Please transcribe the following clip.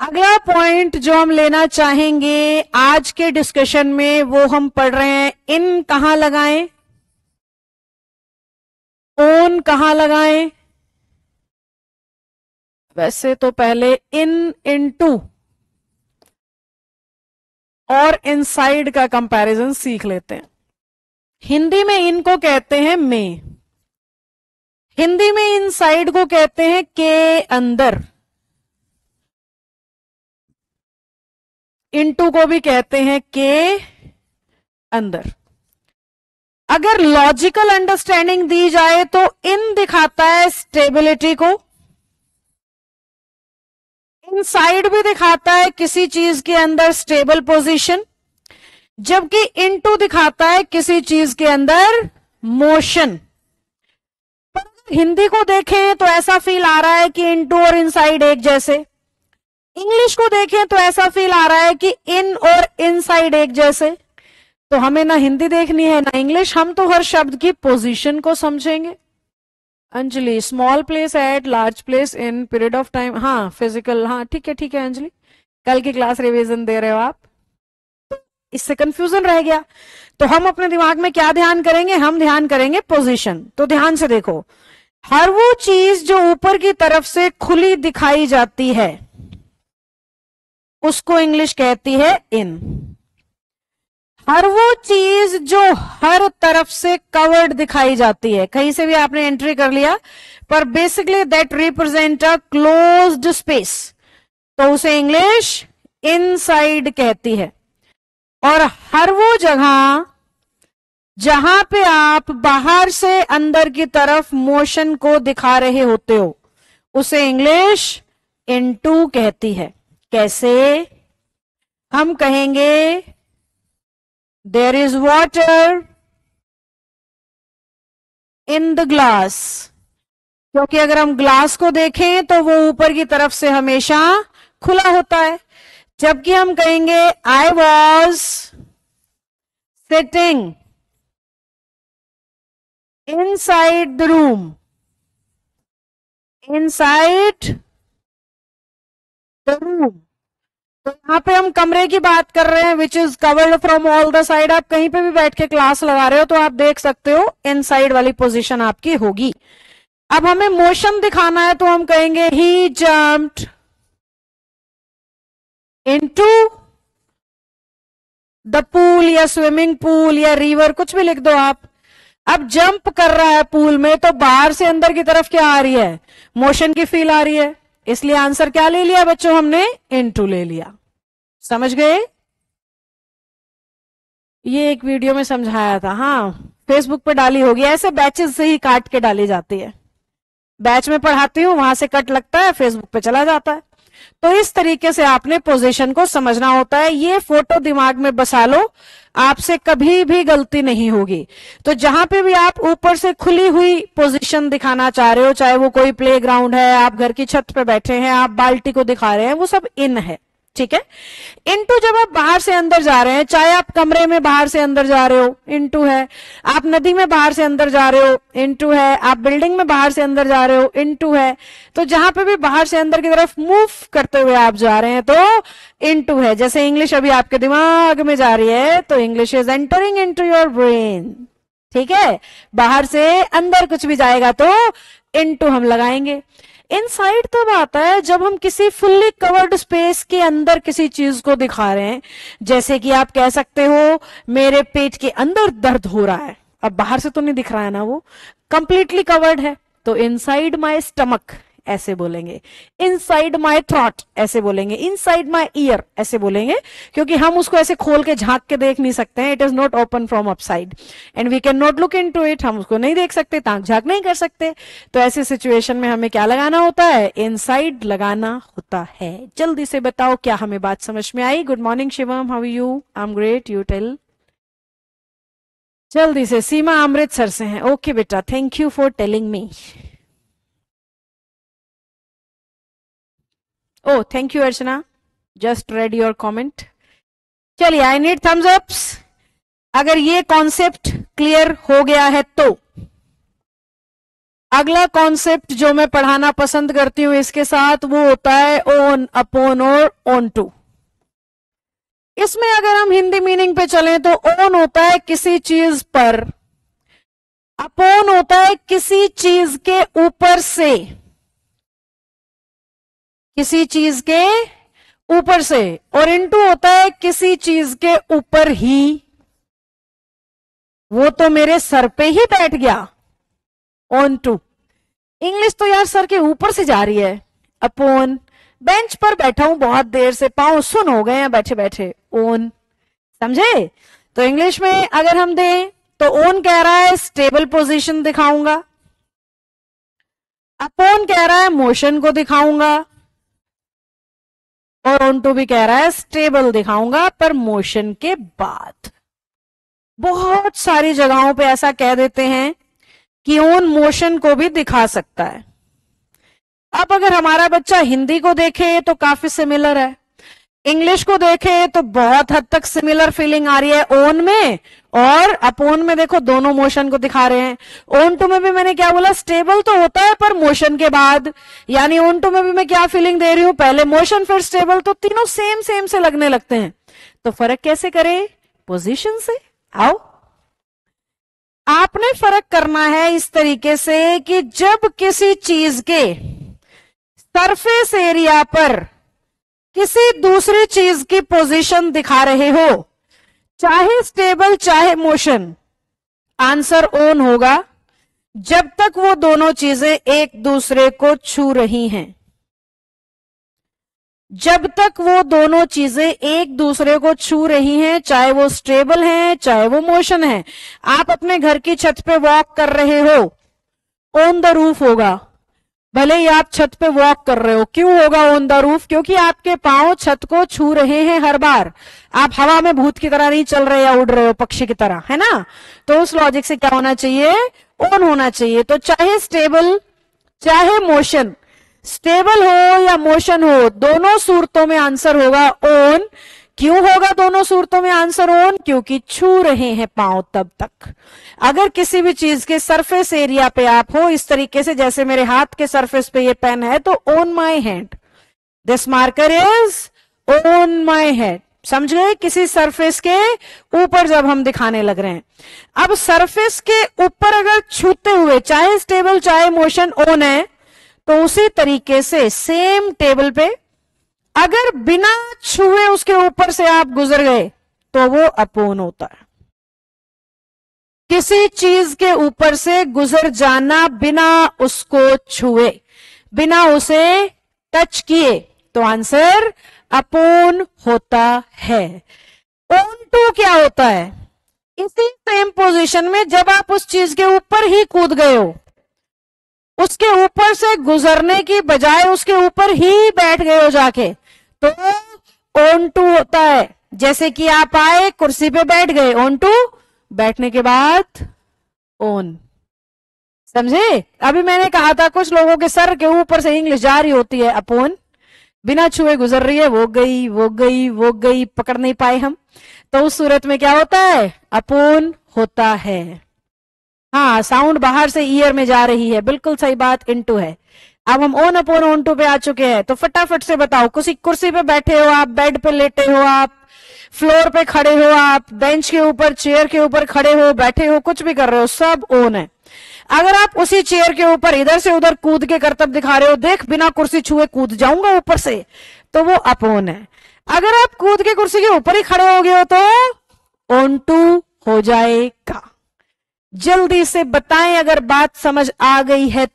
अगला पॉइंट जो हम लेना चाहेंगे आज के डिस्कशन में वो हम पढ़ रहे हैं इन कहां लगाएं, ओन कहां लगाएं। वैसे तो पहले इन, इनटू और इनसाइड का कंपैरिजन सीख लेते हैं। हिंदी में इनको कहते हैं में, हिंदी में इनसाइड को कहते हैं के अंदर, इनटू को भी कहते हैं के अंदर। अगर लॉजिकल अंडरस्टैंडिंग दी जाए तो इन दिखाता है स्टेबिलिटी को, इनसाइड भी दिखाता है किसी चीज के अंदर स्टेबल पोजीशन, जबकि इनटू दिखाता है किसी चीज के अंदर मोशन। हिंदी को देखें तो ऐसा फील आ रहा है कि इनटू और इनसाइड एक जैसे, इंग्लिश को देखें तो ऐसा फील आ रहा है कि इन और इनसाइड एक जैसे। तो हमें ना हिंदी देखनी है ना इंग्लिश, हम तो हर शब्द की पोजीशन को समझेंगे। Anjali, small place at large place in period of time, हाँ फिजिकल, हाँ ठीक है अंजलि, कल की क्लास रिवीजन दे रहे हो आप, इससे कंफ्यूजन रह गया। तो हम अपने दिमाग में क्या ध्यान करेंगे, हम ध्यान करेंगे पोजीशन। तो ध्यान से देखो, हर वो चीज जो ऊपर की तरफ से खुली दिखाई जाती है उसको इंग्लिश कहती है इन। हर वो चीज जो हर तरफ से कवर्ड दिखाई जाती है, कहीं से भी आपने एंट्री कर लिया, पर basically that represent a closed space, तो उसे इंग्लिश इनसाइड कहती है। और हर वो जगह जहां पे आप बाहर से अंदर की तरफ मोशन को दिखा रहे होते हो उसे इंग्लिश इनटू कहती है। कैसे? हम कहेंगे there is water in the glass, क्योंकि अगर हम ग्लास को देखें तो वो ऊपर की तरफ से हमेशा खुला होता है। जबकि हम कहेंगे I was sitting inside the room, inside the room, तो यहां पे हम कमरे की बात कर रहे हैं which is covered from all the side. आप कहीं पे भी बैठ के क्लास लगा रहे हो तो आप देख सकते हो इनसाइड वाली पोजीशन आपकी होगी। अब हमें मोशन दिखाना है तो हम कहेंगे ही जंप्ड इनटू द पूल, या स्विमिंग पूल या रिवर, कुछ भी लिख दो आप। अब जंप कर रहा है पूल में तो बाहर से अंदर की तरफ क्या आ रही है, मोशन की फील आ रही है, इसलिए आंसर क्या ले लिया बच्चों, हमने इनटू ले लिया। समझ गए? ये एक वीडियो में समझाया था, हाँ फेसबुक पे डाली होगी, ऐसे बैचेस से ही काट के डाली जाती है। बैच में पढ़ाती हूं, वहां से कट लगता है, फेसबुक पे चला जाता है। तो इस तरीके से आपने पोजीशन को समझना होता है। ये फोटो दिमाग में बसा लो, आपसे कभी भी गलती नहीं होगी। तो जहां पे भी आप ऊपर से खुली हुई पोजीशन दिखाना चाह रहे हो, चाहे वो कोई प्लेग्राउंड है, आप घर की छत पे बैठे हैं, आप बाल्टी को दिखा रहे हैं, वो सब इन है, ठीक है। इनटू जब आप बाहर से अंदर जा रहे हैं, चाहे आप कमरे में बाहर से अंदर जा रहे हो, इनटू है। आप नदी में बाहर से अंदर जा रहे हो, इनटू है। आप बिल्डिंग में बाहर से अंदर जा रहे हो, इनटू है। तो जहां पे भी बाहर से अंदर की तरफ मूव करते हुए आप जा रहे हैं तो इनटू है। जैसे इंग्लिश अभी आपके दिमाग में जा रही है तो English is entering into your brain, ठीक है। बाहर से अंदर कुछ भी जाएगा तो इनटू हम लगाएंगे। इनसाइड तब आता है जब हम किसी फुल्ली कवर्ड स्पेस के अंदर किसी चीज को दिखा रहे हैं। जैसे कि आप कह सकते हो मेरे पेट के अंदर दर्द हो रहा है, अब बाहर से तो नहीं दिख रहा है ना, वो कंप्लीटली कवर्ड है, तो इनसाइड माय स्टमक ऐसे बोलेंगे, इनसाइड माय थ्रॉट ऐसे बोलेंगे, इनसाइड माय ईयर ऐसे बोलेंगे, क्योंकि हम उसको ऐसे खोल के झांक के देख नहीं सकते हैं। It is not open from upside and we can not look into it, हम उसको नहीं देख सकते, ताक झांक नहीं कर सकते। तो ऐसी सिचुएशन में हमें क्या लगाना होता है, इनसाइड लगाना होता है। जल्दी से बताओ क्या हमें बात समझ में आई? Good morning Shivam, how are you? I am great, you tell. जल्दी से, सीमा अमृतसर से हैं, ओके बेटा, thank you for telling me. Oh, thank you, Archana. Just read your comment. चलिए, I need thumbs ups. अगर ये कॉन्सेप्ट क्लियर हो गया है तो अगला कॉन्सेप्ट जो मैं पढ़ाना पसंद करती हूं इसके साथ वो होता है ओन, अपॉन और ऑन टू। इसमें अगर हम हिंदी मीनिंग पे चलें तो ओन होता है किसी चीज पर, अपॉन होता है किसी चीज के ऊपर से, किसी चीज के ऊपर से, और इनटू होता है किसी चीज के ऊपर ही। वो तो मेरे सर पे ही बैठ गया, ऑन टू। इंग्लिश तो यार सर के ऊपर से जा रही है, अपॉन। बेंच पर बैठा हूं बहुत देर से, पांव सुन हो गए हैं बैठे बैठे, ओन। समझे? तो इंग्लिश में अगर हम दें तो ओन कह रहा है स्टेबल पोजीशन दिखाऊंगा, अपॉन कह रहा है मोशन को दिखाऊंगा, और ऑन टू भी कह रहा है स्टेबल दिखाऊंगा पर मोशन के बाद। बहुत सारी जगहों पे ऐसा कह देते हैं कि ओन मोशन को भी दिखा सकता है। अब अगर हमारा बच्चा हिंदी को देखे तो काफी सिमिलर है, इंग्लिश को देखे तो बहुत हद तक सिमिलर फीलिंग आ रही है ओन में, और अपॉन में देखो दोनों मोशन को दिखा रहे हैं। ओन टू में भी मैंने क्या बोला, स्टेबल तो होता है पर मोशन के बाद, यानी ओन टू में भी मैं क्या फीलिंग दे रही हूं, पहले मोशन फिर स्टेबल, तो तीनों सेम सेम से लगने लगते हैं। तो फर्क कैसे करें? पोजीशन से। आओ, आपने फर्क करना है इस तरीके से कि जब किसी चीज के सरफेस एरिया पर किसी दूसरी चीज की पोजीशन दिखा रहे हो, चाहे स्टेबल चाहे मोशन, आंसर ऑन होगा जब तक वो दोनों चीजें एक दूसरे को छू रही हैं। जब तक वो दोनों चीजें एक दूसरे को छू रही हैं, चाहे वो स्टेबल है चाहे वो मोशन है। आप अपने घर की छत पे वॉक कर रहे हो, ऑन द रूफ होगा, भले ही आप छत पे वॉक कर रहे हो। क्यों होगा ऑन द रूफ? क्योंकि आपके पांव छत को छू रहे हैं हर बार, आप हवा में भूत की तरह नहीं चल रहे या उड़ रहे हो पक्षी की तरह, है ना? तो उस लॉजिक से क्या होना चाहिए? ऑन होना चाहिए। तो चाहे स्टेबल चाहे मोशन, स्टेबल हो या मोशन हो, दोनों सूरतों में आंसर होगा ऑन। क्यों होगा दोनों सूरतों में आंसर ऑन? क्योंकि छू रहे हैं पांव तब तक। अगर किसी भी चीज के सरफेस एरिया पे आप हो, इस तरीके से जैसे मेरे हाथ के सरफेस पे ये पेन है, तो on my hand, this marker is on my hand. समझ गए? किसी सरफेस के ऊपर जब हम दिखाने लग रहे हैं। अब सरफेस के ऊपर अगर छूते हुए, चाहे स्टेबल चाहे मोशन, ऑन है, तो उसी तरीके से सेम टेबल पे अगर बिना छुए उसके ऊपर से आप गुजर गए तो वो अपॉन होता है। किसी चीज के ऊपर से गुजर जाना बिना उसको छुए, बिना उसे टच किए, तो आंसर अपॉन होता है। ऑन टू क्या होता है? इसी सेम पोजीशन में जब आप उस चीज के ऊपर ही कूद गए हो, उसके ऊपर से गुजरने की बजाय उसके ऊपर ही बैठ गए हो जाके, तो ऑन टू होता है। जैसे कि आप आए, कुर्सी पे बैठ गए, ऑन टू, बैठने के बाद ऑन। समझे? अभी मैंने कहा था कुछ लोगों के सर के ऊपर से इंग्लिश जारी होती है, अपॉन, बिना छुए गुजर रही है, वो गई वो गई वो गई, पकड़ नहीं पाए हम, तो उस सूरत में क्या होता है? अपॉन होता है। हाँ, साउंड बाहर से ईयर में जा रही है, बिल्कुल सही बात, इनटू है। अब हम ऑन अपॉन ऑन टू पे आ चुके हैं, तो फटाफट से बताओ, किसी कुर्सी पे बैठे हो आप, बेड पे लेटे हो आप, फ्लोर पे खड़े हो आप, बेंच के ऊपर, चेयर के ऊपर खड़े हो, बैठे हो, कुछ भी कर रहे हो, सब ऑन है। अगर आप उसी चेयर के ऊपर इधर से उधर कूद के करतब दिखा रहे हो, देख बिना कुर्सी छुए कूद जाऊंगा ऊपर से, तो वो अपॉन है। अगर आप कूद के कुर्सी के ऊपर ही खड़े हो गए हो तो ऑन टू हो जाएगा। जल्दी से बताएं अगर बात समझ आ गई है तो।